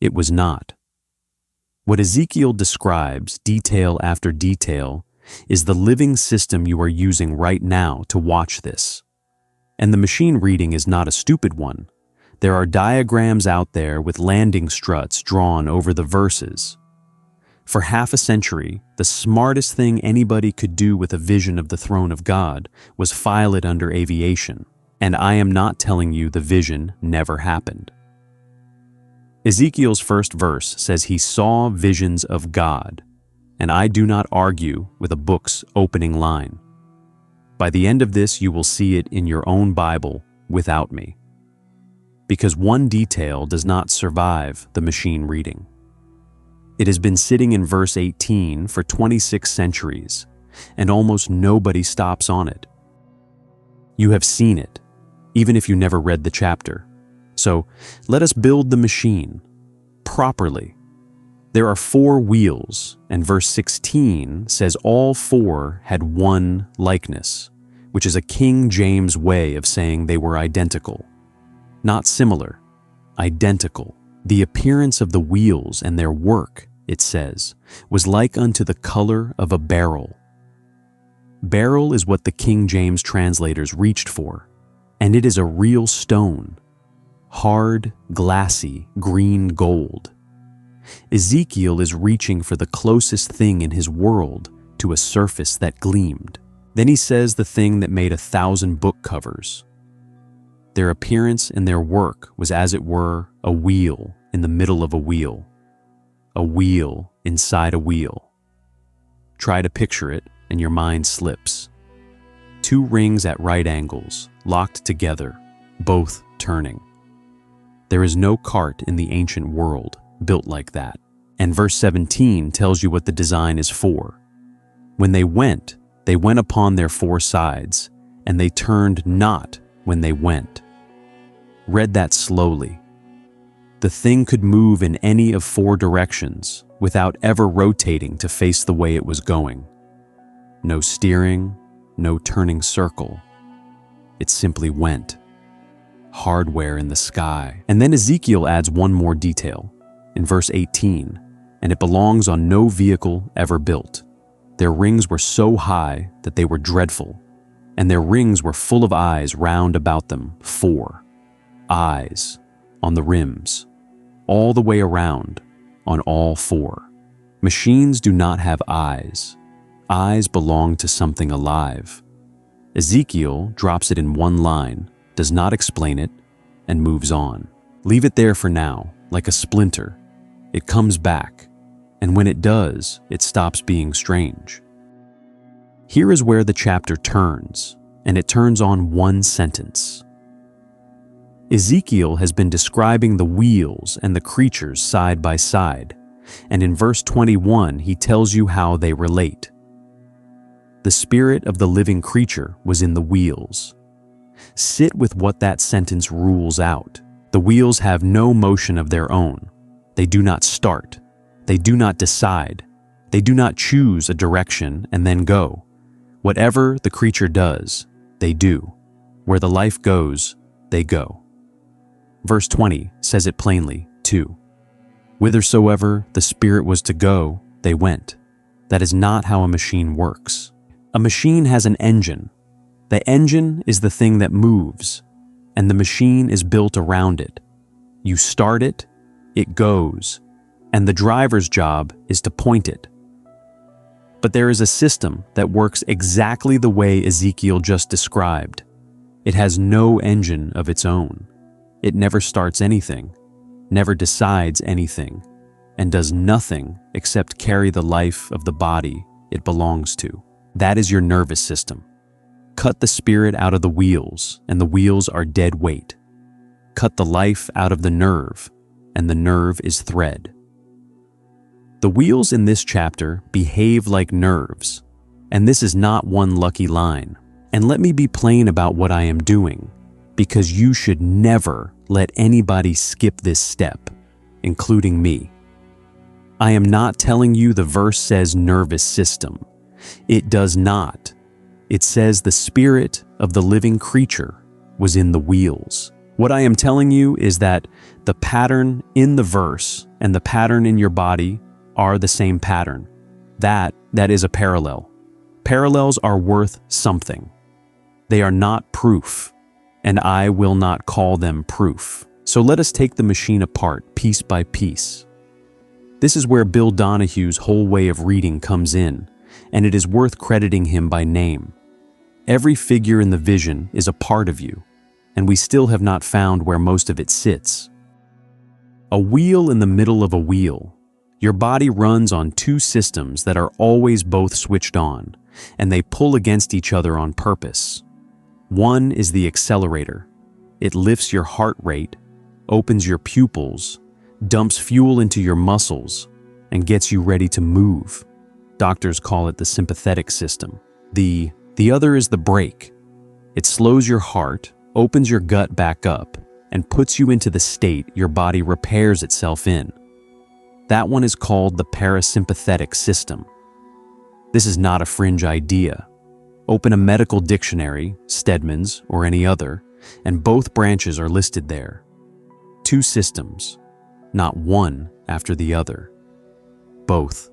It was not. What Ezekiel describes, detail after detail, is the living system you are using right now to watch this. And the machine reading is not a stupid one. There are diagrams out there with landing struts drawn over the verses. For half a century, the smartest thing anybody could do with a vision of the throne of God was file it under aviation. And I am not telling you the vision never happened. Ezekiel's first verse says he saw visions of God, and I do not argue with a book's opening line. By the end of this, you will see it in your own Bible without me. Because one detail does not survive the machine reading. It has been sitting in verse 18 for 26 centuries, and almost nobody stops on it. You have seen it, even if you never read the chapter. So let us build the machine properly. There are 4 wheels, and verse 16 says all 4 had one likeness, which is a King James way of saying they were identical. Not similar, identical. The appearance of the wheels and their work, it says, was like unto the color of a beryl. Beryl is what the King James translators reached for, and it is a real stone. Hard, glassy, green gold. Ezekiel is reaching for the closest thing in his world to a surface that gleamed. Then he says the thing that made 1,000 book covers. Their appearance and their work was as it were a wheel in the middle of a wheel inside a wheel. Try to picture it and your mind slips. 2 rings at right angles, locked together, both turning. There is no cart in the ancient world built like that. And verse 17 tells you what the design is for. When they went upon their 4 sides, and they turned not when they went. Read that slowly. The thing could move in any of 4 directions without ever rotating to face the way it was going. No steering, no turning circle. It simply went. Hardware in the sky. And then Ezekiel adds one more detail in verse 18, and it belongs on no vehicle ever built. Their rings were so high that they were dreadful, and their rings were full of eyes round about them, 4 eyes on the rims, all the way around on all 4. Machines do not have eyes. Eyes belong to something alive. Ezekiel drops it in one line, does not explain it, and moves on. Leave it there for now, like a splinter. It comes back, and when it does, it stops being strange. Here is where the chapter turns, and it turns on one sentence. Ezekiel has been describing the wheels and the creatures side by side, and in verse 21 he tells you how they relate. The spirit of the living creature was in the wheels. Sit with what that sentence rules out. The wheels have no motion of their own. They do not start. They do not decide. They do not choose a direction and then go. Whatever the creature does, they do. Where the life goes, they go. Verse 20 says it plainly, too. Whithersoever the spirit was to go, they went. That is not how a machine works. A machine has an engine. The engine is the thing that moves, and the machine is built around it. You start it, it goes, and the driver's job is to point it. But there is a system that works exactly the way Ezekiel just described. It has no engine of its own. It never starts anything, never decides anything, and does nothing except carry the life of the body it belongs to. That is your nervous system. Cut the spirit out of the wheels, and the wheels are dead weight. Cut the life out of the nerve, and the nerve is thread. The wheels in this chapter behave like nerves, and this is not one lucky line. And let me be plain about what I am doing, because you should never let anybody skip this step, including me. I am not telling you the verse says nervous system. It does not. It says the spirit of the living creature was in the wheels. What I am telling you is that the pattern in the verse and the pattern in your body are the same pattern. That is a parallel. Parallels are worth something. They are not proof, and I will not call them proof. So let us take the machine apart piece by piece. This is where Bill Donahue's whole way of reading comes in, and it is worth crediting him by name. Every figure in the vision is a part of you, and we still have not found where most of it sits. A wheel in the middle of a wheel. Your body runs on two systems that are always both switched on, and they pull against each other on purpose. One is the accelerator. It lifts your heart rate, opens your pupils, dumps fuel into your muscles, and gets you ready to move. Doctors call it the sympathetic system. The other is the brake. It slows your heart, opens your gut back up, and puts you into the state your body repairs itself in. That one is called the parasympathetic system. This is not a fringe idea. Open a medical dictionary, Stedman's or any other, and both branches are listed there. Two systems, not one after the other. Both,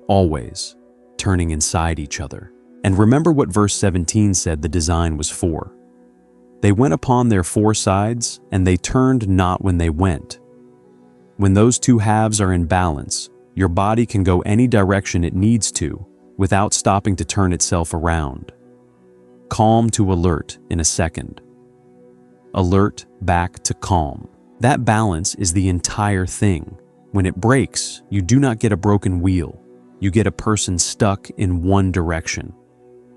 always, turning inside each other. And remember what verse 17 said the design was for. They went upon their four sides, and they turned not when they went. When those two halves are in balance, your body can go any direction it needs to without stopping to turn itself around. Calm to alert in a second. Alert back to calm. That balance is the entire thing. When it breaks, you do not get a broken wheel. You get a person stuck in one direction.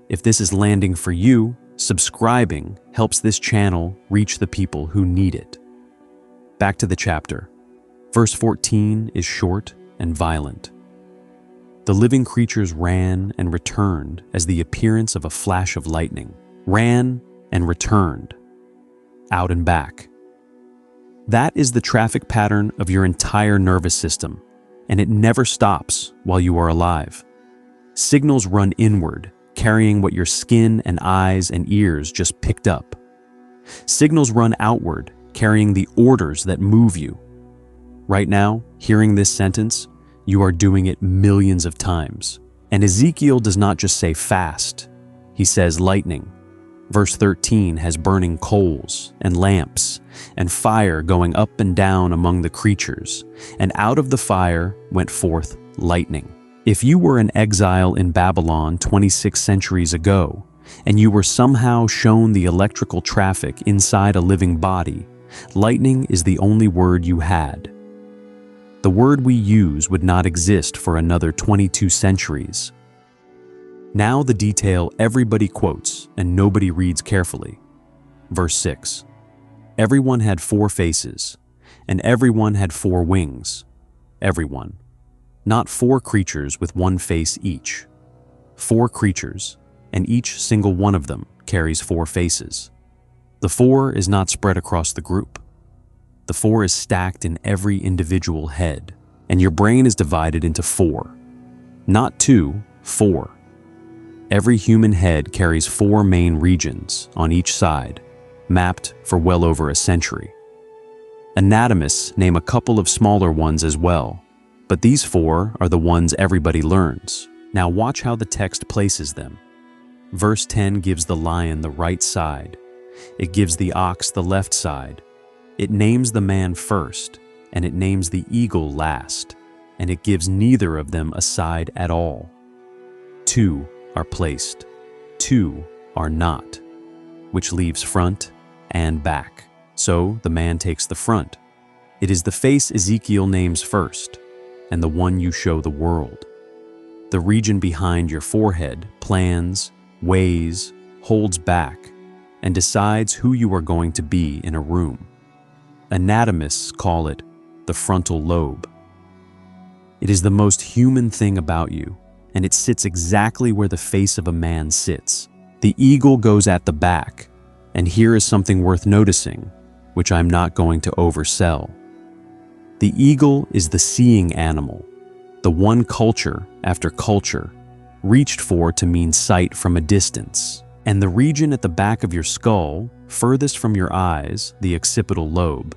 If this is landing for you, subscribing helps this channel reach the people who need it. Back to the chapter. Verse 14 is short and violent. The living creatures ran and returned as the appearance of a flash of lightning. Ran and returned. Out and back. That is the traffic pattern of your entire nervous system, and it never stops while you are alive. Signals run inward, carrying what your skin and eyes and ears just picked up. Signals run outward, carrying the orders that move you. Right now, hearing this sentence, you are doing it millions of times. And Ezekiel does not just say fast, he says lightning. Verse 13 has burning coals and lamps and fire going up and down among the creatures, and out of the fire went forth lightning. If you were an exile in Babylon 26 centuries ago, and you were somehow shown the electrical traffic inside a living body, lightning is the only word you had. The word we use would not exist for another 22 centuries. Now the detail everybody quotes and nobody reads carefully. Verse 6. Everyone had 4 faces, and everyone had 4 wings. Everyone. Not 4 creatures with 1 face each. 4 creatures, and each single one of them carries 4 faces. The 4 is not spread across the group. The 4 is stacked in every individual head, and your brain is divided into 4. Not 2, 4. Every human head carries 4 main regions on each side, mapped for well over a century. Anatomists name a couple of smaller ones as well, but these 4 are the ones everybody learns. Now watch how the text places them. Verse 10 gives the lion the right side. It gives the ox the left side. It names the man first, and it names the eagle last, and it gives neither of them a side at all. 2 are placed, 2 are not, which leaves front and back. So the man takes the front. It is the face Ezekiel names first, and the one you show the world. The region behind your forehead plans, weighs, holds back, and decides who you are going to be in a room. Anatomists call it the frontal lobe. It is the most human thing about you, and it sits exactly where the face of a man sits. The eagle goes at the back, and here is something worth noticing, which I'm not going to oversell. The eagle is the seeing animal, the one culture after culture reached for to mean sight from a distance. And the region at the back of your skull, furthest from your eyes, the occipital lobe,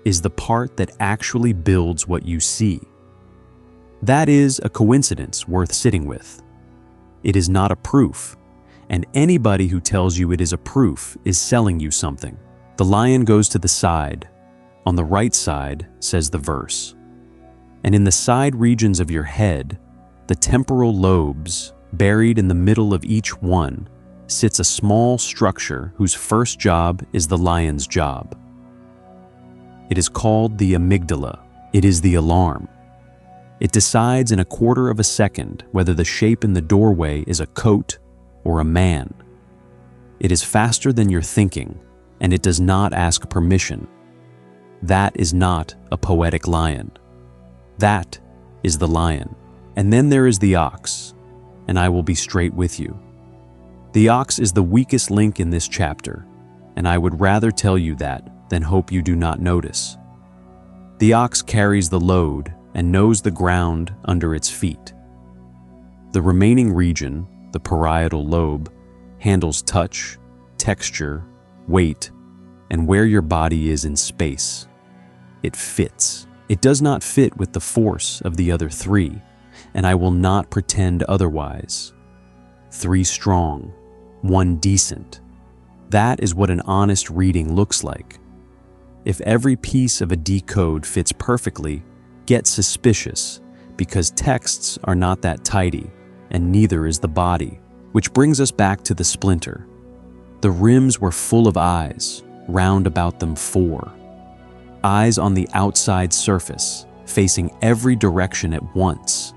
is the part that actually builds what you see. That is a coincidence worth sitting with. It is not a proof, and anybody who tells you it is a proof is selling you something. The lion goes to the side. On the right side, says the verse. And in the side regions of your head, the temporal lobes, buried in the middle of each one, sits a small structure whose first job is the lion's job. It is called the amygdala. It is the alarm. It decides in a quarter of a second whether the shape in the doorway is a coat or a man. It is faster than your thinking, and it does not ask permission. That is not a poetic lion. That is the lion. And then there is the ox, and I will be straight with you. The ox is the weakest link in this chapter, and I would rather tell you that than hope you do not notice. The ox carries the load and knows the ground under its feet. The remaining region, the parietal lobe, handles touch, texture, weight, and where your body is in space. It fits. It does not fit with the force of the other three, and I will not pretend otherwise. 3 strong, 1 decent. That is what an honest reading looks like. If every piece of a decode fits perfectly, get suspicious, because texts are not that tidy, and neither is the body. Which brings us back to the splinter. The rims were full of eyes, round about them 4. Eyes on the outside surface, facing every direction at once.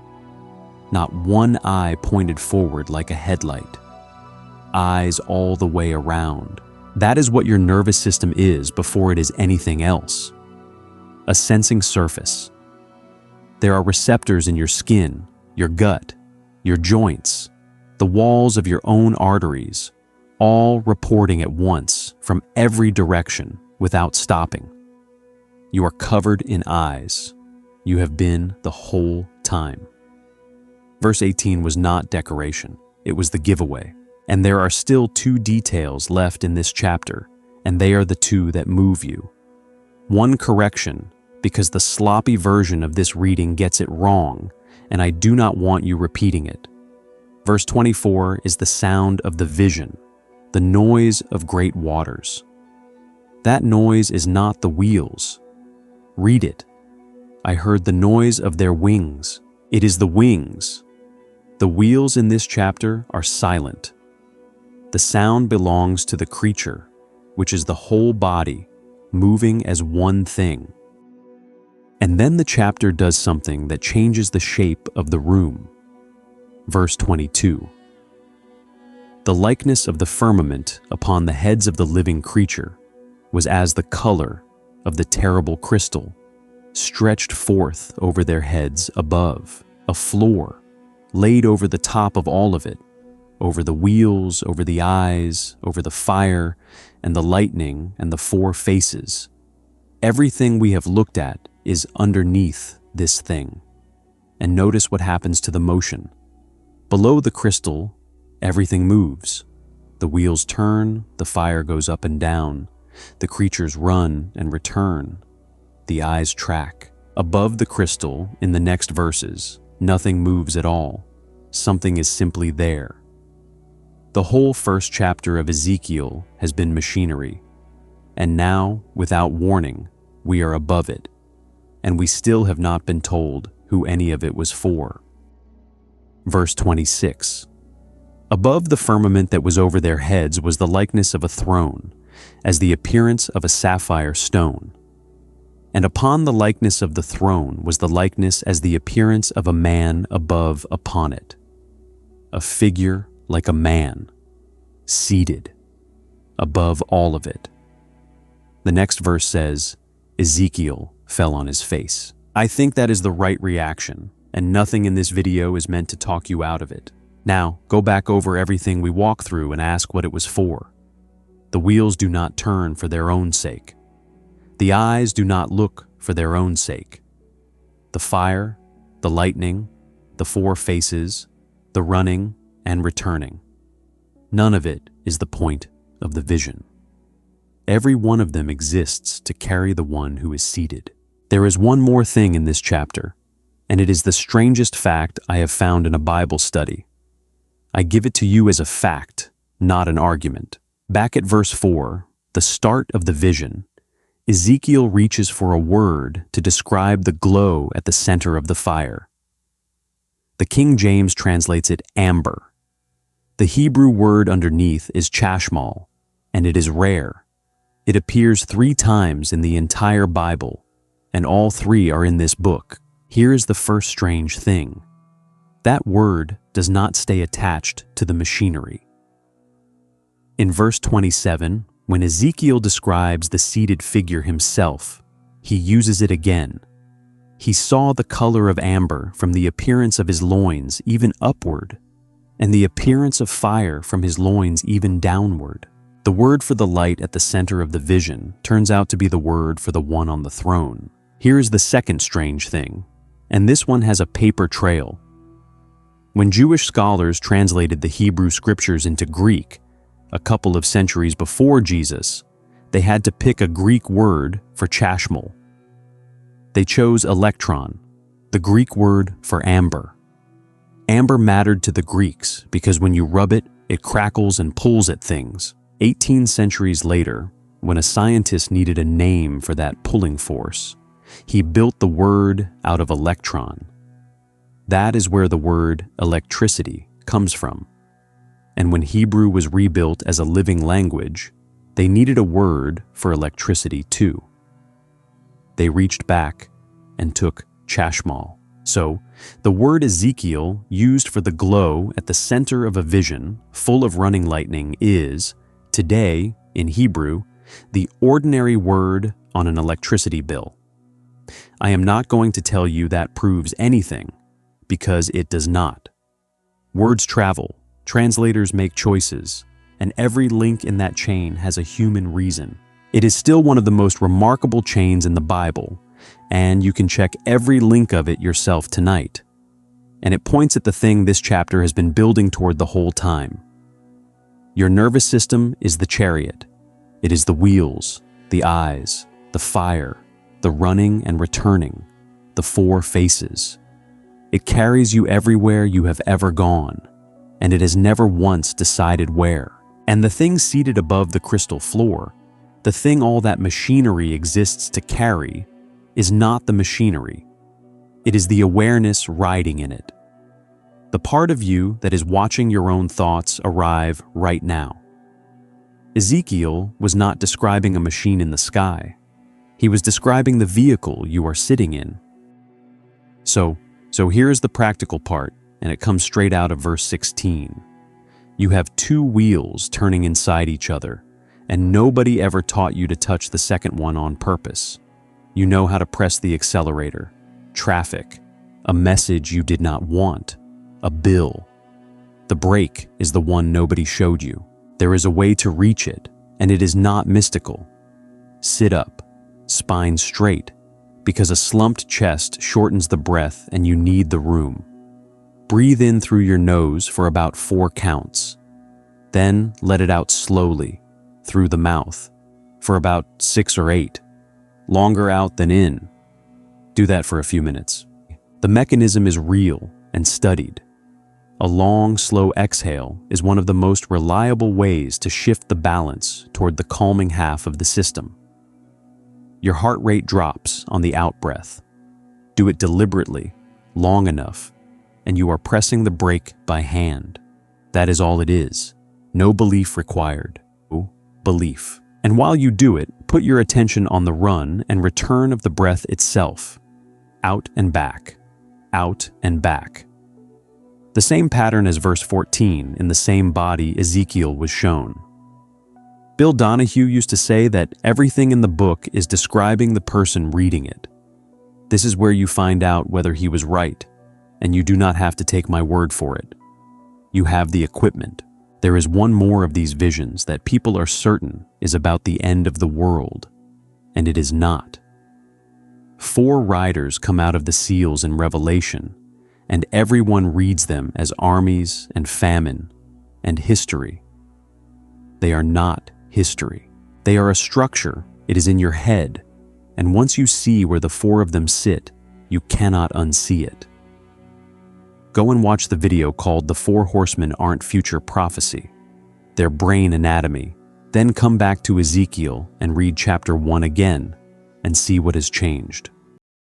Not one eye pointed forward like a headlight. Eyes all the way around. That is what your nervous system is before it is anything else. A sensing surface. There are receptors in your skin, your gut, your joints, the walls of your own arteries, all reporting at once from every direction without stopping. You are covered in eyes. You have been the whole time. Verse 18 was not decoration. It was the giveaway. And there are still 2 details left in this chapter, and they are the 2 that move you. 1 correction, because the sloppy version of this reading gets it wrong, and I do not want you repeating it. Verse 24 is the sound of the vision, the noise of great waters. That noise is not the wheels. Read it. I heard the noise of their wings. It is the wings. The wheels in this chapter are silent. The sound belongs to the creature, which is the whole body, moving as one thing. And then the chapter does something that changes the shape of the room. Verse 22. The likeness of the firmament upon the heads of the living creature was as the color of the terrible crystal, stretched forth over their heads above, a floor, laid over the top of all of it, over the wheels, over the eyes, over the fire, and the lightning, and the 4 faces. Everything we have looked at is underneath this thing. And notice what happens to the motion. Below the crystal, everything moves. The wheels turn, the fire goes up and down, the creatures run and return, the eyes track. Above the crystal, in the next verses, nothing moves at all. Something is simply there. The whole first chapter of Ezekiel has been machinery, and now, without warning, we are above it, and we still have not been told who any of it was for. Verse 26. Above the firmament that was over their heads was the likeness of a throne, as the appearance of a sapphire stone. And upon the likeness of the throne was the likeness as the appearance of a man above upon it. A figure like a man, seated, above all of it. The next verse says, Ezekiel fell on his face. I think that is the right reaction, and nothing in this video is meant to talk you out of it. Now, go back over everything we walked through and ask what it was for. The wheels do not turn for their own sake. The eyes do not look for their own sake. The fire, the lightning, the 4 faces, the running and returning. None of it is the point of the vision. Every one of them exists to carry the one who is seated. There is one more thing in this chapter, and it is the strangest fact I have found in a Bible study. I give it to you as a fact, not an argument. Back at verse 4, the start of the vision, Ezekiel reaches for a word to describe the glow at the center of the fire. The King James translates it amber. The Hebrew word underneath is chashmal, and it is rare. It appears 3 times in the entire Bible, and all 3 are in this book. Here is the first strange thing. That word does not stay attached to the machinery. In verse 27, when Ezekiel describes the seated figure himself, he uses it again. He saw the color of amber from the appearance of his loins even upward, and the appearance of fire from his loins even downward. The word for the light at the center of the vision turns out to be the word for the one on the throne. Here is the second strange thing, and this one has a paper trail. When Jewish scholars translated the Hebrew scriptures into Greek, a couple of centuries before Jesus, they had to pick a Greek word for chashmal. They chose electron, the Greek word for amber. Amber mattered to the Greeks because when you rub it, it crackles and pulls at things. 18 centuries later, when a scientist needed a name for that pulling force, he built the word out of electron. That is where the word electricity comes from. And when Hebrew was rebuilt as a living language, they needed a word for electricity too. They reached back and took chashmal. So, the word Ezekiel used for the glow at the center of a vision full of running lightning is, today, in Hebrew, the ordinary word on an electricity bill. I am not going to tell you that proves anything, because it does not. Words travel, translators make choices, and every link in that chain has a human reason. It is still one of the most remarkable chains in the Bible, and you can check every link of it yourself tonight. And it points at the thing this chapter has been building toward the whole time. Your nervous system is the chariot. It is the wheels, the eyes, the fire, the running and returning, the 4 faces. It carries you everywhere you have ever gone, and it has never once decided where. And the thing seated above the crystal floor, the thing all that machinery exists to carry, is not the machinery. It is the awareness riding in it. The part of you that is watching your own thoughts arrive right now. Ezekiel was not describing a machine in the sky. He was describing the vehicle you are sitting in. So here is the practical part, and it comes straight out of verse 16. You have 2 wheels turning inside each other, and nobody ever taught you to touch the second one on purpose. You know how to press the accelerator, traffic, a message you did not want, a bill. The brake is the one nobody showed you. There is a way to reach it, and it is not mystical. Sit up, spine straight, because a slumped chest shortens the breath and you need the room. Breathe in through your nose for about 4 counts. Then let it out slowly, through the mouth, for about 6 or 8. Longer out than in. Do that for a few minutes. The mechanism is real and studied. A long, slow exhale is one of the most reliable ways to shift the balance toward the calming half of the system. Your heart rate drops on the out-breath. Do it deliberately, long enough, and you are pressing the brake by hand. That is all it is. No belief required. No belief. And while you do it, put your attention on the run and return of the breath itself. Out and back. Out and back. The same pattern as verse 14 in the same body Ezekiel was shown. Bill Donahue used to say that everything in the book is describing the person reading it. This is where you find out whether he was right, and you do not have to take my word for it. You have the equipment. There is one more of these visions that people are certain is about the end of the world, and it is not. 4 riders come out of the seals in Revelation, and everyone reads them as armies and famine and history. They are not history. They are a structure, it is in your head, and once you see where the 4 of them sit, you cannot unsee it. Go and watch the video called "The 4 Horsemen Aren't Future Prophecy," their brain anatomy, then come back to Ezekiel and read chapter 1 again and see what has changed.